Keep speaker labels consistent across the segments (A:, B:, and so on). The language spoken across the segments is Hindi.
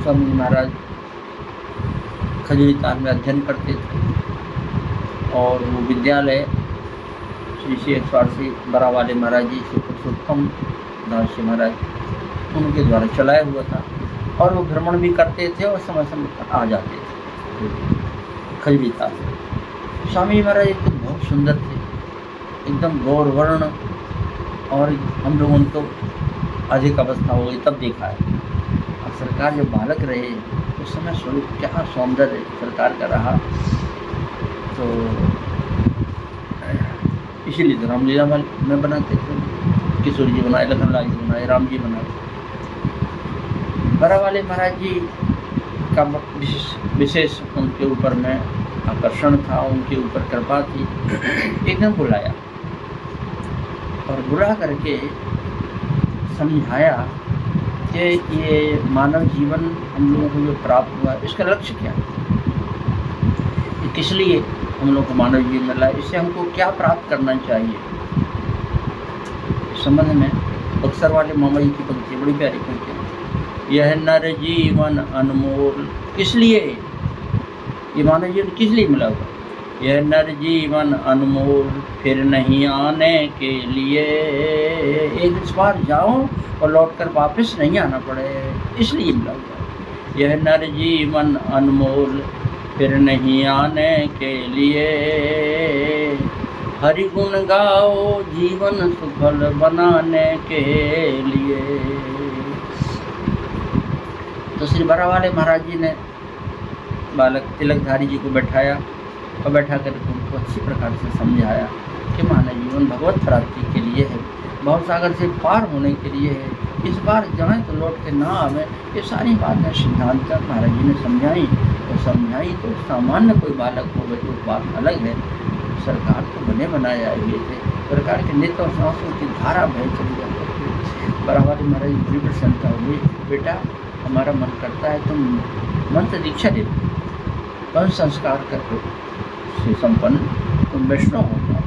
A: स्वामी महाराज खजूरी ताल में अध्ययन करते थे और वो विद्यालय श्री श्री 180 बरा वाले महाराज जी श्री पुरुषोत्तम दास जी महाराज उनके द्वारा चलाया हुआ था और वो भ्रमण भी करते थे और समय समय पर आ जाते थे खजूरी ताल। स्वामी महाराज एक तो बहुत सुंदर थे, एकदम गौरवर्ण, और हम लोगों ने तो अधिक अवस्था हो गई तब देखा है। अब सरकार जब बालक रहे उस समय स्वरूप क्या सौंदर्य सरकार का रहा, तो इसीलिए तो रामलीला में बनाते थे, किशोर जी बनाए, लखनलाल जी बनाए, राम जी बनाए। बरा वाले महाराज जी का विशेष उनके ऊपर में आकर्षण था, उनके ऊपर कृपा थी। एकदम बुलाया और बुला करके समझाया कि ये मानव जीवन हम लोगों को जो प्राप्त हुआ इसका लक्ष्य क्या है, ये किस लिए हम लोग को मानव जीवन मिला है, इससे हमको क्या प्राप्त करना चाहिए। इस संबंध में बक्सर वाले मामा जी की पंक्ति बड़ी प्यारी पंक्ति है, यह नर जीवन अनमोल, किस लिए ये मानव जीवन किस लिए मिला हुआ, यह नर जीवन अनमोल फिर नहीं आने के लिए, एक बार जाओ और लौटकर वापस नहीं आना पड़े, इसलिए मिला हुआ। यह नर जीवन अनमोल फिर नहीं आने के लिए, हरि गुण गाओ जीवन सफल बनाने के लिए। तो श्री बरा वाले महाराज जी ने बालक तिलकधारी जी को बैठाया और बैठा कर उनको अच्छी प्रकार से समझाया कि मानव जीवन भगवत प्राप्ति के लिए है, भव सागर से पार होने के लिए है, इस बार जाएँ तो लौट के ना आवे। ये सारी बातें सिद्धांत महाराज जी ने समझाई, और समझाई तो सामान्य कोई बालक हो तो बात अलग है, सरकार तो बने बनाए आए हुए थे, सरकार के नित्य और सांसों की धारा बह चली जाती थी। बरा वाले महाराज जी बड़ी प्रसन्नता हुई, बेटा हमारा मन करता है तुम मंत्र दीक्षा दे दो, वंश संस्कार करो से संपन्न, तुम वैष्णव हो जाओ।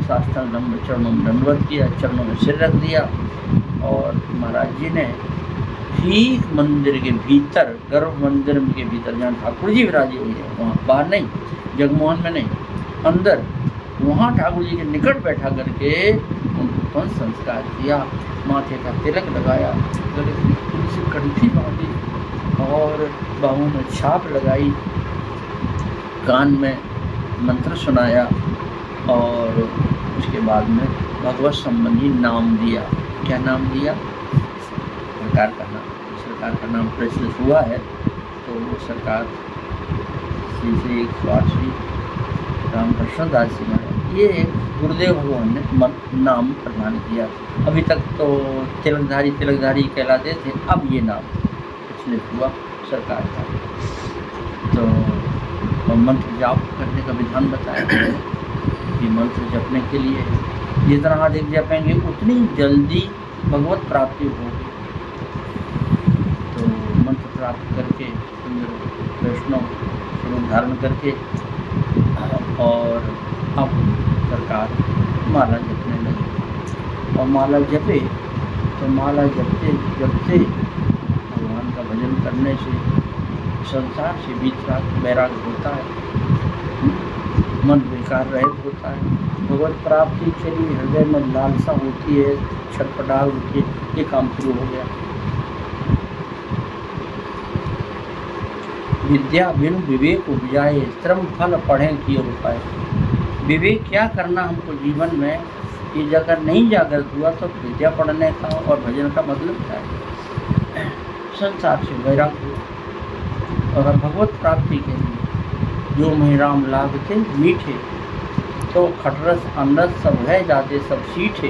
A: शास्त्रांग नंबर चरणों में दंडवत किया, चरणों में सिर रख दिया, और महाराज जी ने ठीक मंदिर के भीतर, गर्भ मंदिर के भीतर जहाँ ठाकुर जी विराजे हुए हैं वहाँ, बाहर नहीं, जगमोहन में नहीं, अंदर वहाँ ठाकुर जी के निकट बैठा करके उनको वंश संस्कार किया, माथे का तिलक लगाया, गले से कंठी बांधी और बाहों में छाप लगाई, कान में मंत्र सुनाया, और उसके बाद में भगवत संबंधी नाम दिया। क्या नाम दिया? सरकार का नाम, सरकार का नाम प्रचलित हुआ है, तो वो सरकार श्री श्री श्री रामकृष्ण दास जी महाराज, ये गुरुदेव भगवान ने नाम प्रदान किया। अभी तक तो तिलकधारी तिलकधारी कहलाते थे, अब ये नाम प्रचलित हुआ सरकार का। तो मंत्र जाप करने का विधान बताया, ये मंत्र जपने के लिए जितना अधिक जपेंगे उतनी जल्दी भगवत प्राप्ति होगी। तो मंत्र प्राप्त करके वैष्णव स्वरूप धारण करके और अब सरकार माला जपने लगे, और माला जपे तो माला जपते जपते भगवान का भजन करने से संसार से वैराग होता है, मन बेकार रहित होता है, भगवत प्राप्ति के लिए हृदय में लालसा होती है, छटपटाहट होती है, ये काम शुरू हो गया। विद्या बिनु विवेक उपजाए, श्रम फल पढ़ें किए उपाय। विवेक क्या करना हमको जीवन में, ये अगर नहीं जागृत हुआ तो विद्या पढ़ने का और भजन का मतलब क्या है? संसार से वैराग हुआ, और भगवत प्राप्ति के लिए जो महिराम लाभ थे मीठे, तो खटरस अमरस सब है जाते सब सीठे,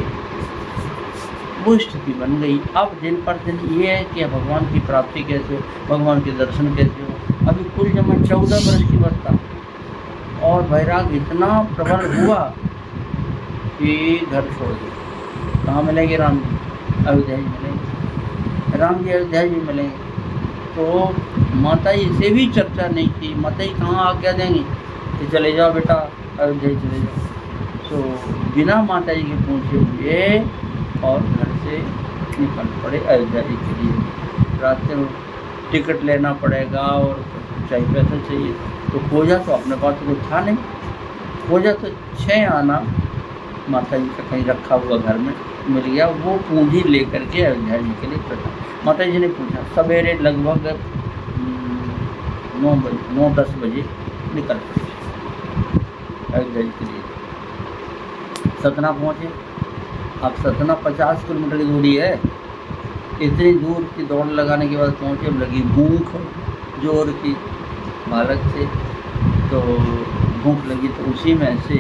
A: वो स्थिति बन गई। अब दिन पर दिन ये है कि भगवान की प्राप्ति कैसे, भगवान के दर्शन कैसे हो। अभी कुल जमा 14 वर्ष की अवस्था, और वैराग इतना प्रबल हुआ कि घर छोड़ दिया। कहाँ मिलेंगे राम जी? अयोध्या जी मिलेंगे, राम जी अयोध्या जी मिलेंगे। तो माता जी से भी चर्चा नहीं की, माता जी कहाँ आज्ञा देंगी कि चले जाओ बेटा अयोध्या चले जाओ। तो बिना माता जी के पूछे हुए और घर से निकल पड़े अयोध्या जी के लिए। रास्ते में टिकट लेना पड़ेगा और चाहिए पैसा चाहिए। तो खोजा तो अपने पास तो कुछ था नहीं, खोजा तो 6 आना माता जी का कहीं रखा हुआ घर में मिल गया। वो पूंजी लेकर के अयोध्या जी के लिए प्रथा। माता जी ने पूछा, सवेरे लगभग 9-10 बजे निकल पड़े अयोध्या जी के लिए। सतना पहुँचे। अब सतना 50 किलोमीटर की दूरी है। इतनी दूर की दौड़ लगाने के बाद पहुँचे। अब लगी भूख जोर की, बालक से तो भूख लगी, तो उसी में से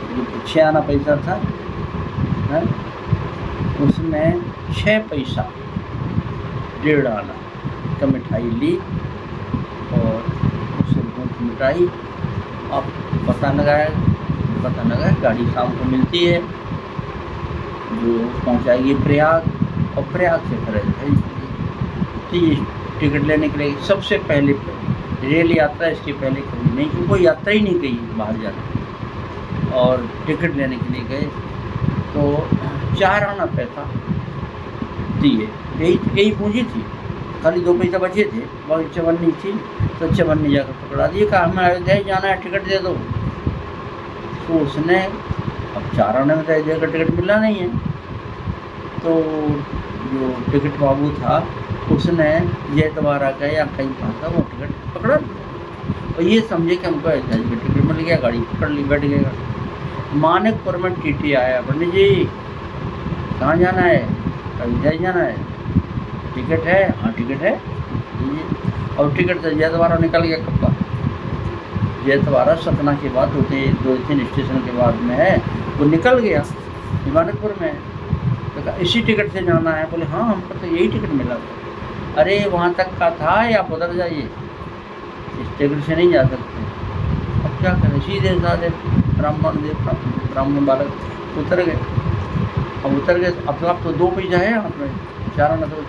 A: जो 6 आना पैसा था है, उसमें 6 पैसा 1.5 आना का मिठाई ली और उससे भूख मिटाई। अब पता लगाया गाड़ी शाम को मिलती है जो पहुंचाएगी प्रयाग, और प्रयाग से फिर टिकट लेने के लिए सबसे पहले रेल यात्रा इसके पहले कभी नहीं, क्योंकि कोई यात्रा ही नहीं कही बाहर जाने। और टिकट लेने के लिए गए तो 4 आना पैसा दिए, यही पूंजी थी, खाली 2 पैसा बचे थे, बाकी चवन्नी थी। तो चवन्नी जाकर पकड़ा दिए, कहा हमें अयोध्या ही जाना है, टिकट दे दो। तो उसने अब 4 आने में अयोध्या का टिकट मिला नहीं है, तो जो टिकट बाबू था उसने जैतवारा का या कहीं था वो टिकट पकड़ा दिया और ये समझे कि हमको अयोध्या जी का टिकट मिल गया। गाड़ी पकड़ ली, बैठ गया। मानिकपुर में टीटी आया, पंडित जी कहाँ जाना है? अयोध्या जाना है, टिकट है? हाँ टिकट है। और टिकट से जैतवारा निकल गया। कब का? जैतवारा सतना के बाद 2-3 स्टेशन के बाद में है, वो निकल गया मानिकपुर में। तो कहा इसी टिकट से जाना है? बोले हाँ हमको तो यही टिकट मिला था। अरे वहाँ तक का था या आप उधर जाइए, इस टिकट से नहीं जा सकते। अब क्या करें? सीधे साधे ब्राह्मण बालक उतर गए। अब उतर गए, अब तो 2 पैसा है हाथ में, 4 आना तो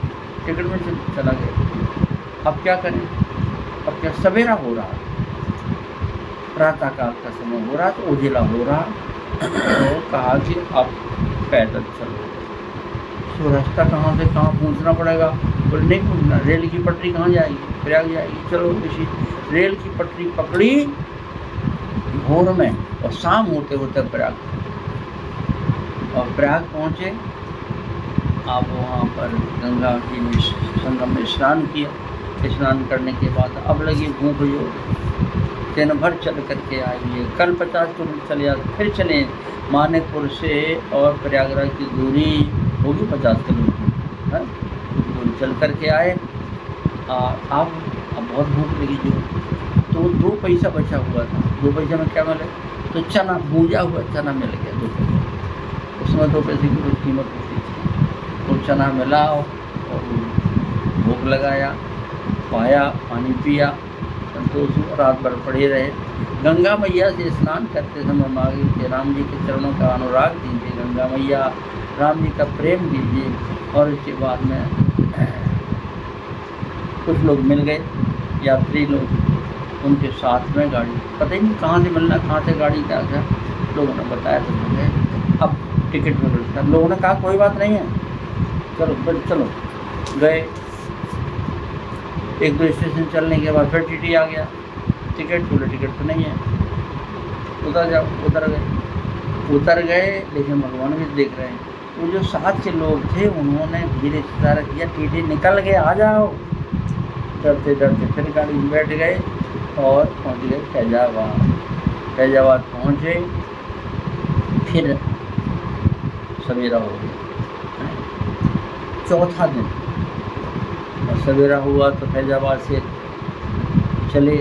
A: टिकट में चला गया। अब क्या करें? अब क्या सवेरा हो रहा, प्रातः काल का समय हो रहा, तो उजिला हो रहा। तो कहा कि अब पैदल चलो। तो रास्ता कहाँ से कहाँ पहुँचना पड़ेगा? बोले नहीं पहुँचना, रेल की पटरी कहाँ जाएगी? प्रयाग जाएगी। चलो इसी रेल की पटरी पकड़ी भोर में, और शाम होते होते प्रयाग, और प्रयाग पहुँचे। आप वहाँ पर गंगा जी में संगम में स्नान किया। स्नान करने के बाद अब लगी भूख जो, दिन भर चल करके आइए। कल 50 किलोमीटर चले आए, फिर चले मानिकपुर से, और प्रयागराज की दूरी होगी 50 किलोमीटर है, दूरी चल करके आए। अब बहुत भूख लगी जो, तो 2 पैसा बचा हुआ था। 2 पैसे में क्या मिले? तो चना, भूजा हुआ चना मिल गया 2 पैसे। उसमें 2 पैसे की कुछ कीमत होती थी। वो चना मिला और भूख लगाया, पाया, पानी पिया, संतोष हुआ। रात भर पड़े रहे। गंगा मैया से स्नान करते समय मांगे कि राम जी के चरणों का अनुराग दीजिए, गंगा मैया राम जी का प्रेम दीजिए। और इसके बाद में कुछ लोग मिल गए, यात्री लोग, उनके साथ में गाड़ी, पता ही नहीं कहाँ से मिलना, कहाँ से गाड़ी क्या था, लोगों ने बताया तो मिल गए। अब टिकट में मिलता, लोगों ने कहा कोई बात नहीं है, चलो चलो। गए, 1-2 स्टेशन चलने के बाद फिर टीटी आ गया, टिकट, बोले टिकट तो नहीं है, उतर जाओ। उतर गए, लेकिन भगवान भी देख रहे हैं। तो जो साथ के लोग थे उन्होंने धीरे से इशारा किया, टीटी निकल गए, आ जाओ। डरते डरते फिर गाड़ी में बैठ गए और पहुंच गए फैजाबाद पहुंचे। फिर सवेरा हो गया, चौथा दिन, और सवेरा हुआ तो फैजाबाद से चले।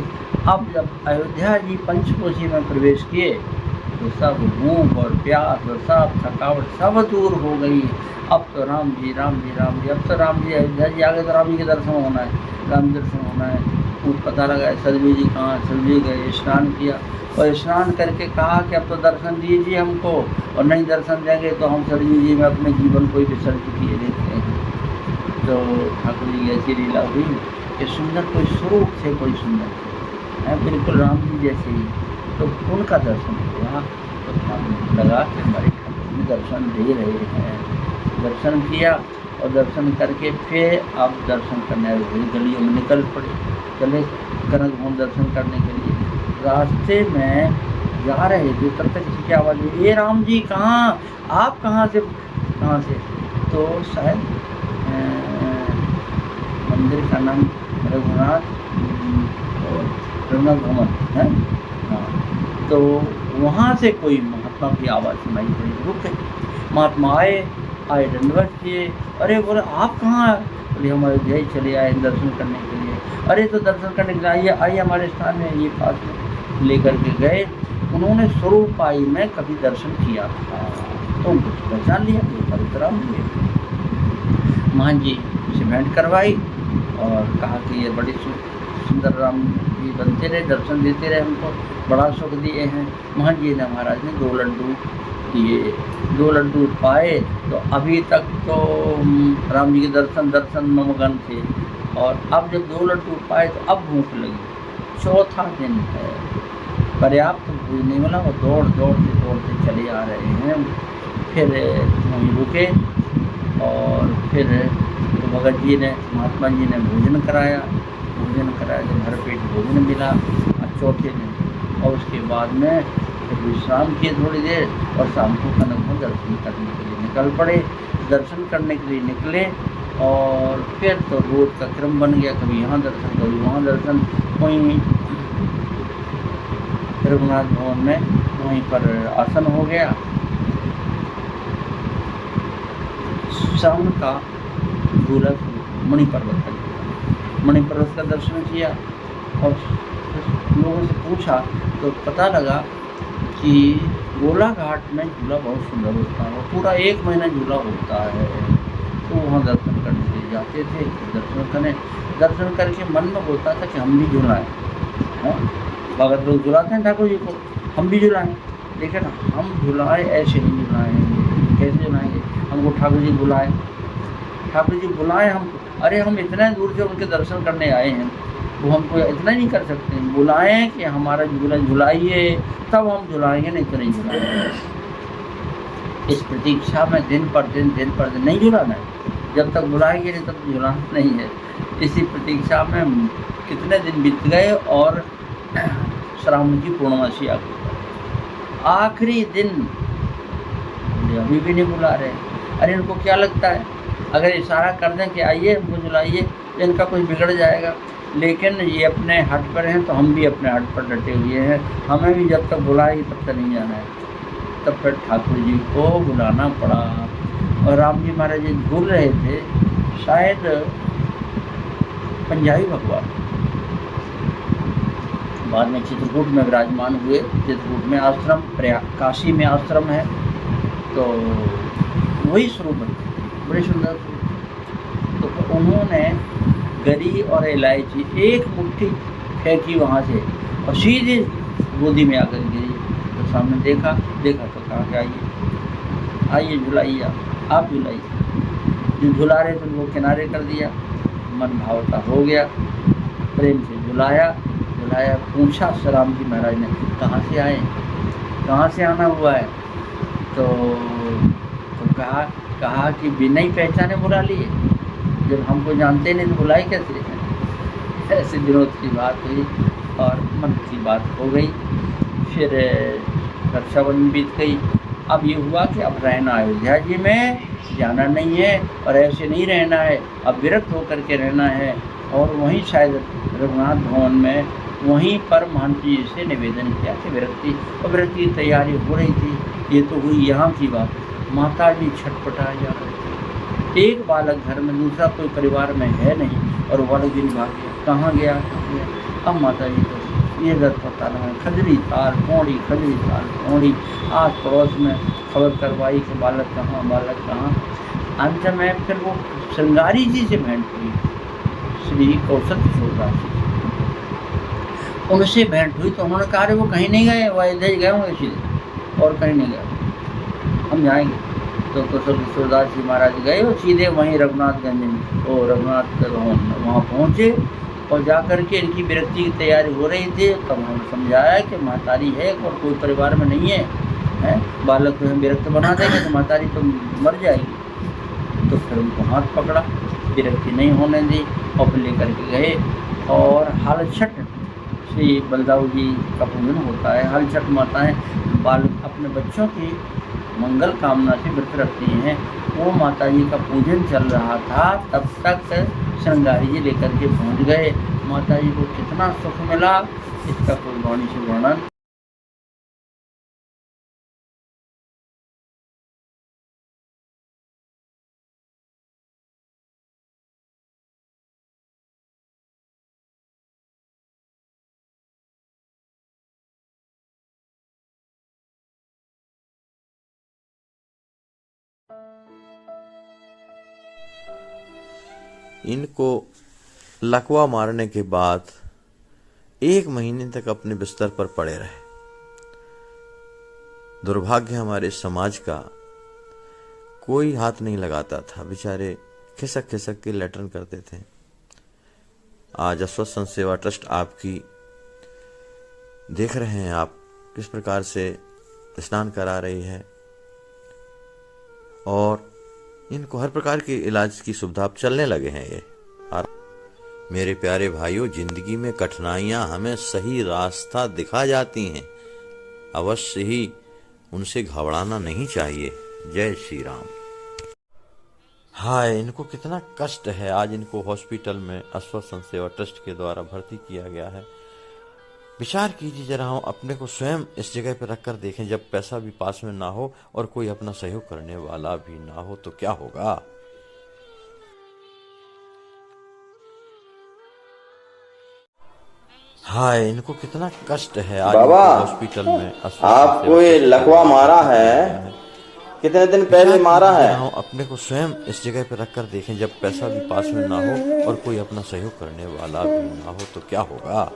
A: अब जब अयोध्या जी पंचकोशी में प्रवेश किए तो सब भूख और प्यास और सब थकावट सब दूर हो गई। अब तो राम जी, अब तो राम जी अयोध्या जी आ गए, तो राम जी के दर्शन होना है, राम दर्शन होना है। कुछ पता लगा सरजू जी कहाँ, सरजू जी गए, स्नान किया, और स्नान करके कहा कि अब तो दर्शन दीजिए हमको, और नहीं दर्शन देंगे तो हम सरजू जी में अपने जीवन को ही विसर्जित किए देते हैं। तो ठाकुर जी ऐसी लीला हुई कि सुंदर कोई स्वरूप थे, कोई सुंदर थे, बिल्कुल राम जी जैसे ही। तो उनका दर्शन हुआ, तो लगा कि हमारे ठाकुर जी दर्शन दे रहे हैं। दर्शन किया और दर्शन करके फिर आप दर्शन करने आए, गलियों में निकल पड़े, चले कनक भवन दर्शन करने के लिए। रास्ते में जा रहे थे तब तक किसी की आवाज़ हुई, ये राम जी कहाँ, आप कहाँ से? तो शायद मंदिर का नाम रघुनाथ भवन है। हाँ, तो वहाँ से कोई महात्मा की आवाज़ सुनाई पड़ी, रुके। महात्मा आए दंडवत किए, अरे बोले आप कहाँ? बोले हम अयोध्या ही चले आए दर्शन करने के लिए। अरे तो दर्शन करने के लिए आइए हमारे स्थान में, ये पास में लेकर के गए। उन्होंने स्वरूपाई में कभी दर्शन किया था तो उनको पहचान लिया, परशुराम लिए महान जी से भेंट करवाई और कहा कि ये बड़ी सुंदर राम जी बनते रहे, दर्शन देते रहे, हमको बड़ा सुख दिए हैं। महान जी ने महाराज ने 2 लड्डू दिए, 2 लड्डू पाए। तो अभी तक तो राम जी के दर्शन में मगन थे, और अब जब 2 लड्डू पाए तो अब भूख लगी। चौथा दिन है, पर्याप्त भूख नहीं मिला, वो दौड़ते चले आ रहे हैं। फिर वहीं रुके और फिर तो भगत जी ने, महात्मा जी ने भोजन कराया, जब भर पेट भोजन मिला चौथे दिन। और उसके बाद में फिर विश्राम किए थोड़ी देर और शाम को कनक में दर्शन करने के लिए निकल पड़े। दर्शन करने के लिए निकले और फिर तो रोज का क्रम बन गया, कभी यहाँ दर्शन कभी वहाँ दर्शन। वहीं रघुनाथ भवन में वहीं पर आसन हो गया। शाम का झूला मणि पर्वत का दर्शन किया और लोगों से पूछा तो पता लगा कि गोला घाट में झूला बहुत सुंदर होता है, पूरा 1 महीना झूला होता है। तो वहाँ दर्शन करने के लिए जाते थे, दर्शन करके मन में होता था कि हम भी झूलाएँ। भगत लोग झुलाते हैं ठाकुर जी को, हम भी झुलाएँ, लेकिन हम झुलाएँ ऐसे नहीं झुलाएँगे। कैसे झुलाएँगे? हमको ठाकुर जी बुलाए हमको, अरे हम इतने दूर से उनके दर्शन करने आए हैं, वो हमको इतना नहीं कर सकते, बुलाएं कि हमारा झूला झुलाइए तब हम झुलाएंगे, नहीं तो नहीं झुलाएंगे। इस प्रतीक्षा में दिन पर दिन नहीं झुलाना है, जब तक बुलाएंगे नहीं तब तक झुलाना नहीं है। इसी प्रतीक्षा में कितने दिन बीत गए और श्रावण की पूर्णमासी आ गई। आखिरी दिन अभी भी नहीं बुला रहे। अरे इनको क्या लगता है अगर इशारा कर दें कि आइए हमको झुलाइए तो इनका कुछ बिगड़ जाएगा, लेकिन ये अपने हट पर हैं तो हम भी अपने हट पर डटे हुए हैं, हमें भी जब तक बुलाएगी तब तक नहीं जाना है। तब फिर ठाकुर जी को बुलाना पड़ा और राम जी महाराज जी झूल रहे थे, शायद पंजाबी भगवान बाद में चित्रकूट में विराजमान हुए। चित्रकूट में आश्रम, काशी में आश्रम है, तो वही स्वरूप बड़े सुंदर स्वरूप। तो उन्होंने गरी और इलायची 1 मुट्ठी फेंकी वहाँ से और सीधे गोदी में आकर गिरी। तो सामने देखा तो कहा कि आइए झुलाइए, आप झुलाइए। जो झुला रहे थे वो किनारे कर दिया, मन भावता हो गया, प्रेम से झुलाया। पूछा राम जी महाराज ने कहाँ से आए, कहाँ से आना हुआ है? तो कहा कि बिना ही पहचाने बुला लिए, जब हमको जानते नहीं तो बुलाई कैसे? ऐसे विनोद की बात हुई और मन की बात हो गई। फिर रक्षाबंधन बीत गई। अब ये हुआ कि अब रहना अयोध्या जी में, जाना नहीं है और ऐसे नहीं रहना है, अब विरक्त होकर के रहना है। और वहीं शायद रघुनाथ भवन में वहीं पर महंत जी से निवेदन किया कि विरक्ति की तैयारी हो रही थी। ये तो हुई यहाँ की बात। माता जी छटपटा जा रहे, एक बालक घर में, दूसरा कोई परिवार में है नहीं, और बालक भी भाग गया। कहाँ गया? अब माता जी को ये दर्द पता लगा, खजरी ताल पौड़ी, आस पड़ोस में खबर करवाई कि बालक कहाँ। अंत में फिर वो श्रृंगारी जी से भेंट हुई, श्री कौशल किशोर जी, उनसे भेंट हुई। तो उन्होंने कहा वो कहीं नहीं गए, वो अयोध्या गए होंगे सीधे, और कहीं नहीं गए, हम जाएंगे। तो कौशल किशोरदास जी महाराज गए और सीधे वहीं रघुनाथगंज में रघुनाथ वहाँ पहुँचे और जाकर के इनकी विरक्ति की तैयारी हो रही थी। तब उन्होंने समझाया कि महतारी है और कोई परिवार में नहीं है, बालक को हम विरक्त बना देंगे तो महतारी तो मर जाएगी। तो फिर उनको हाथ पकड़ा, विरक्ति नहीं होने दी और फिर लेकर के गए। और हालछठ श्री बलदाऊ जी का पूजन होता है। हालछठ माताएं बालक अपने बच्चों की मंगल कामना से व्रत रखती हैं। वो माता जी का पूजन चल रहा था, तब तक श्रृंगारी जी लेकर के पहुंच गए। माता जी को कितना सुख मिला, इसका कोई वाणी से वर्णन।
B: इनको लकवा मारने के बाद 1 महीने तक अपने बिस्तर पर पड़े रहे। दुर्भाग्य हमारे समाज का, कोई हाथ नहीं लगाता था, बेचारे खिसक खिसक के लेटरिन करते थे। आज अस्वस्थ संत सेवा ट्रस्ट आपकी देख रहे हैं आप किस प्रकार से स्नान करा रही है और इनको हर प्रकार के इलाज की सुविधा अब चलने लगे हैं ये। और मेरे प्यारे भाइयों, जिंदगी में कठिनाइयां हमें सही रास्ता दिखा जाती हैं, अवश्य ही उनसे घबराना नहीं चाहिए। जय श्री राम। हाय, इनको कितना कष्ट है। आज इनको हॉस्पिटल में अस्वस्थ संत सेवा ट्रस्ट के द्वारा भर्ती किया गया है। विचार कीजिए जरा, हम अपने को स्वयं इस जगह पर रखकर देखें, जब पैसा भी पास में ना हो और कोई अपना सहयोग करने वाला भी ना हो तो क्या होगा। हाय, इनको कितना कष्ट है। आज
C: बाबा,
B: हॉस्पिटल में
C: आपको ये लकवा मारा है, कितने दिन पहले मारा है?
B: हम अपने को स्वयं इस जगह पर रखकर देखें, जब पैसा भी पास में ना हो और कोई अपना सहयोग करने वाला भी ना हो तो क्या होगा।